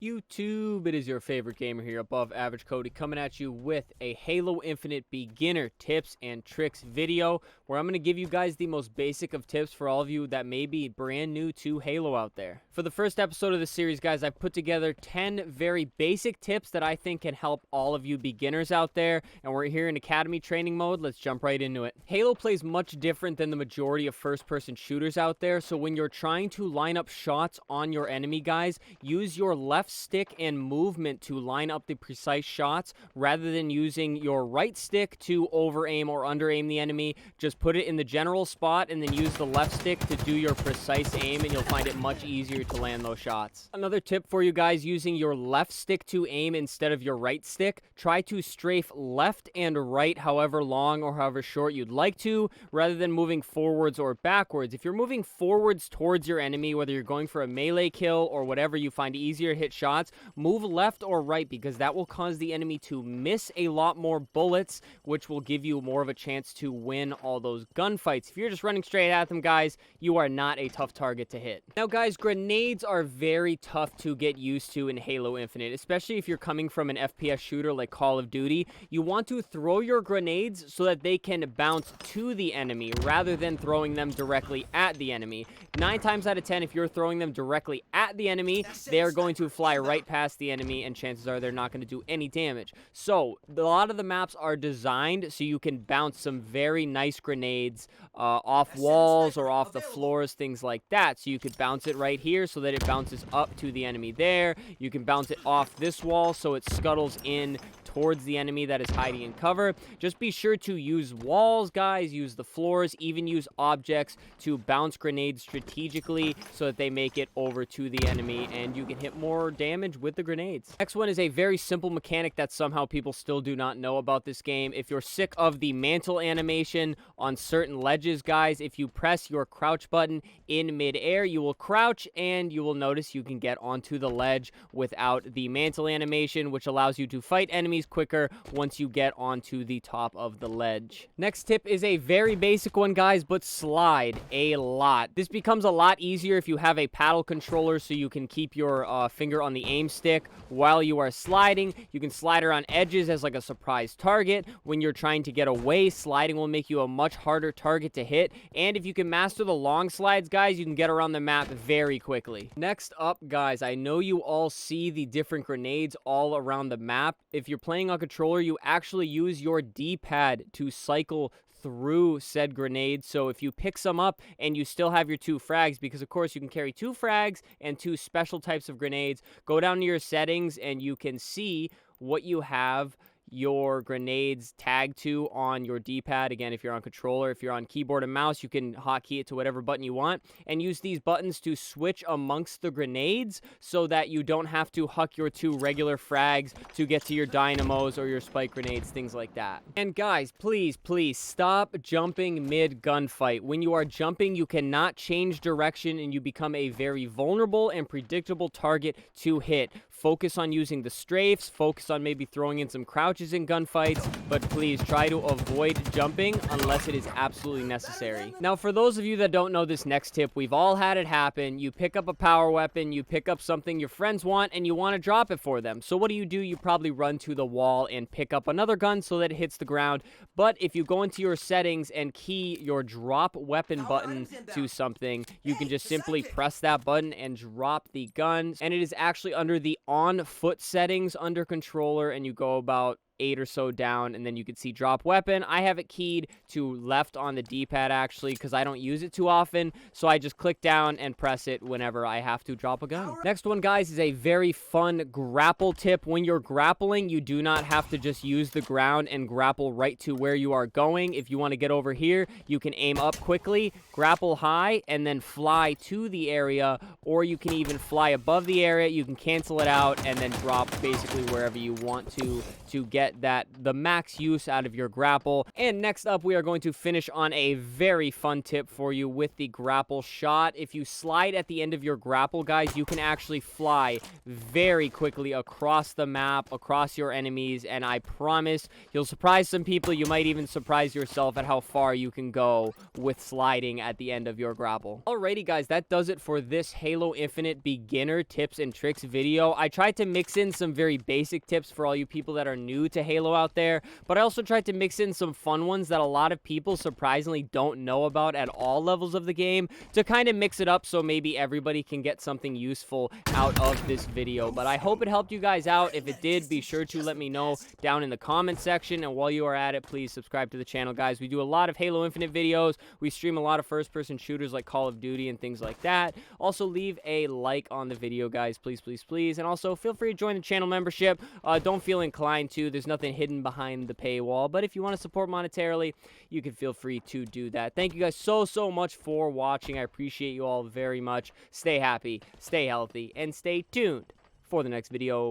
YouTube, it is your favorite gamer here, Above Average Cody, coming at you with a Halo Infinite beginner tips and tricks video, where I'm going to give you guys the most basic of tips for all of you that may be brand new to Halo out there. For the first episode of the series, guys, I've put together 10 very basic tips that I think can help all of you beginners out there, and we're here in Academy training mode. Let's jump right into it. Halo plays much different than the majority of first-person shooters out there, so when you're trying to line up shots on your enemy, guys, use your left stick and movement to line up the precise shots rather than using your right stick to over aim or under aim the enemy. Just put it in the general spot and then use the left stick to do your precise aim, and you'll find it much easier to land those shots. Another tip for you guys, using your left stick to aim instead of your right stick, try to strafe left and right however long or however short you'd like to, rather than moving forwards or backwards. If you're moving forwards towards your enemy, whether you're going for a melee kill or whatever you find easier to hit shots, move left or right, because that will cause the enemy to miss a lot more bullets, which will give you more of a chance to win all those gunfights. If you're just running straight at them, guys, you are not a tough target to hit. Now, guys, grenades are very tough to get used to in Halo Infinite, especially if you're coming from an FPS shooter like Call of Duty. You want to throw your grenades so that they can bounce to the enemy rather than throwing them directly at the enemy. 9 times out of 10, if you're throwing them directly at the enemy, they are going to fly right past the enemy, and chances are they're not going to do any damage. So a lot of the maps are designed so you can bounce some very nice grenades off walls or off the floors, things like that. So you could bounce it right here so that it bounces up to the enemy there. You can bounce it off this wall so it scuttles in towards the enemy that is hiding in cover. Just be sure to use walls, guys, use the floors, even use objects to bounce grenades strategically so that they make it over to the enemy and you can hit more damage with the grenades. Next one is a very simple mechanic that somehow people still do not know about this game. If you're sick of the mantle animation on certain ledges, guys, if you press your crouch button in midair, you will crouch and you will notice you can get onto the ledge without the mantle animation, which allows you to fight enemies quicker once you get onto the top of the ledge. Next tip is a very basic one, guys, but slide a lot. This becomes a lot easier if you have a paddle controller, so you can keep your finger on the aim stick while you are sliding. You can slide around edges as like a surprise target. When you're trying to get away, sliding will make you a much harder target to hit, and if you can master the long slides, guys, you can get around the map very quickly. Next up, guys, I know you all see the different grenades all around the map. If you're playing on controller, you actually use your D-pad to cycle through said grenades. So if you pick some up and you still have your 2 frags, because of course you can carry 2 frags and 2 special types of grenades, go down to your settings and you can see what you have your grenades tagged to on your D-pad. Again, if you're on controller, if you're on keyboard and mouse, you can hotkey it to whatever button you want and use these buttons to switch amongst the grenades so that you don't have to huck your 2 regular frags to get to your dynamos or your spike grenades, things like that. And guys, please stop jumping mid gunfight. When you are jumping, you cannot change direction and you become a very vulnerable and predictable target to hit. Focus on using the strafes, focus on maybe throwing in some crouches in gunfights, but please try to avoid jumping unless it is absolutely necessary. Now, for those of you that don't know this next tip, we've all had it happen. You pick up a power weapon, you pick up something your friends want, and you want to drop it for them. So what do? You probably run to the wall and pick up another gun so that it hits the ground. But if you go into your settings and key your drop weapon button to something, you can just simply press that button and drop the gun. And it is actually under the on foot settings under controller, and you go about 8 or so down, and then you can see drop weapon. I have it keyed to left on the D-pad actually because I don't use it too often, so I just click down and press it whenever I have to drop a gun. Next one, guys, is a very fun grapple tip. When you're grappling, you do not have to just use the ground and grapple right to where you are going. If you want to get over here, you can aim up quickly, grapple high, and then fly to the area, or you can even fly above the area. You can cancel it out and then drop basically wherever you want to get get the max use out of your grapple. And next up, we are going to finish on a very fun tip for you with the grapple shot. If you slide at the end of your grapple, guys, you can actually fly very quickly across the map, across your enemies, and I promise you'll surprise some people. You might even surprise yourself at how far you can go with sliding at the end of your grapple. Alrighty, guys, that does it for this Halo Infinite beginner tips and tricks video. I tried to mix in some very basic tips for all you people that are new to Halo out there, but I also tried to mix in some fun ones that a lot of people surprisingly don't know about at all levels of the game to kind of mix it up so maybe everybody can get something useful out of this video. But I hope it helped you guys out. If it did, be sure to let me know down in the comment section, and while you are at it, please subscribe to the channel, guys. We do a lot of Halo Infinite videos. We stream a lot of first-person shooters like Call of Duty and things like that. Also, leave a like on the video, guys, please, please, please. And also, feel free to join the channel membership. Don't feel inclined to. There's nothing hidden behind the paywall, but if you want to support monetarily, you can feel free to do that. Thank you guys so much for watching. I appreciate you all very much. Stay happy, stay healthy, and stay tuned for the next video.